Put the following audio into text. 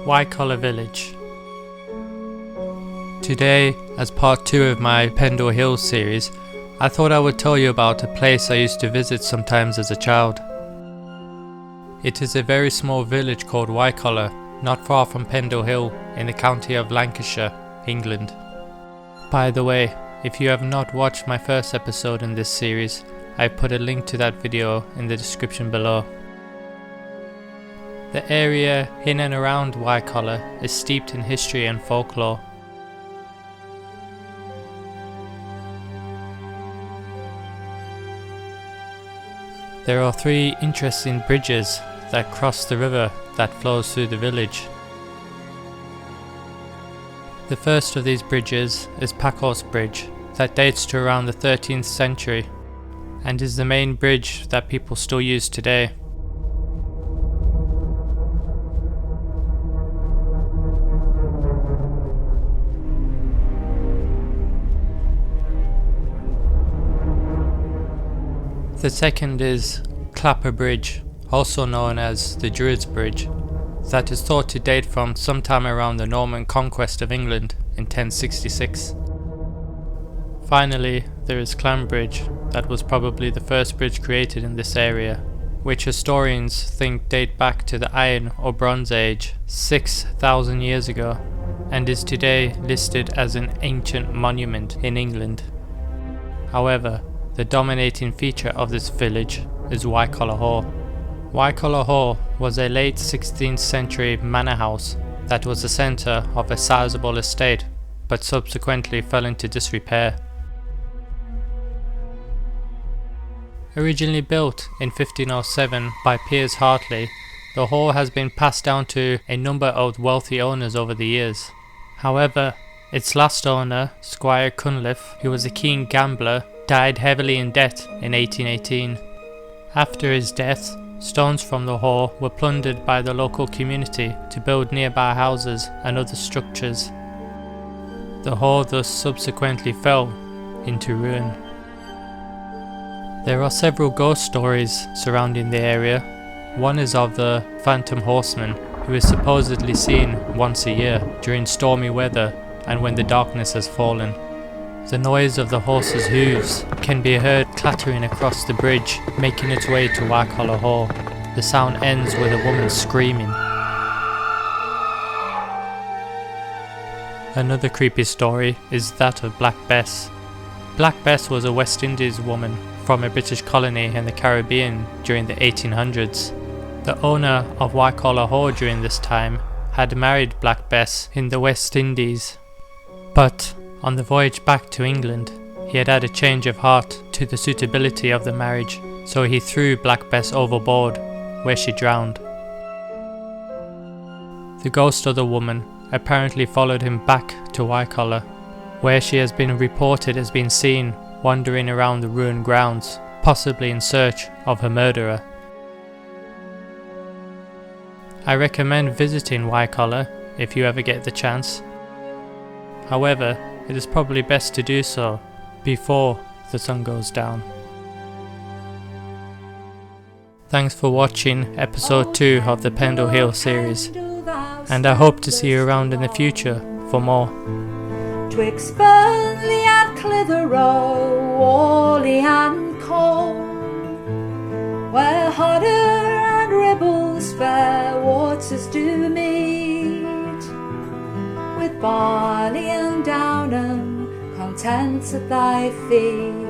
Wycoller Village. Today, as part 2 of my Pendle Hill series, I thought I would tell you about a place I used to visit sometimes as a child. It is a very small village called Wycoller, not far from Pendle Hill in the county of Lancashire, England. By the way, if you have not watched my first episode in this series, I put a link to that video in the description below. The area in and around Wycoller is steeped in history and folklore. There are 3 interesting bridges that cross the river that flows through the village. The first of these bridges is Packhorse Bridge, that dates to around the 13th century and is the main bridge that people still use today. The second is Clapper Bridge, also known as the Druids Bridge, that is thought to date from sometime around the Norman conquest of England in 1066. Finally, there is Clam Bridge, that was probably the first bridge created in this area, which historians think date back to the Iron or Bronze Age 6,000 years ago, and is today listed as an ancient monument in England. However, the dominating feature of this village is Waikolo Hall. Waikolo Hall was a late 16th century manor house that was the centre of a sizable estate, but subsequently fell into disrepair. Originally built in 1507 by Piers Hartley, the hall has been passed down to a number of wealthy owners over the years. However, its last owner, Squire Cunliffe, who was a keen gambler, died heavily in debt in 1818. After his death, stones from the hall were plundered by the local community to build nearby houses and other structures. The hall thus subsequently fell into ruin. There are several ghost stories surrounding the area. One is of the Phantom Horseman, who is supposedly seen once a year during stormy weather and when the darkness has fallen. The noise of the horse's hooves can be heard clattering across the bridge, making its way to Waikolo Hall. The sound ends with a woman screaming. Another creepy story is that of Black Bess. Black Bess was a West Indies woman from a British colony in the Caribbean during the 1800s. The owner of Waikolo Hall during this time had married Black Bess in the West Indies, but on the voyage back to England, he had a change of heart to the suitability of the marriage, so he threw Black Bess overboard, where she drowned. The ghost of the woman apparently followed him back to Wycoller, where she has been reported as being seen wandering around the ruined grounds, possibly in search of her murderer. I recommend visiting Wycoller if you ever get the chance. However, it is probably best to do so before the sun goes down. Thanks for watching episode 2 of the Pendle Hill series, and I hope to see you around in the future for more. Twixt Burnley and Clitheroe, Whalley and Combe, where Hodder and Ribble's fair waters do meet, with barley and downham content at thy feet.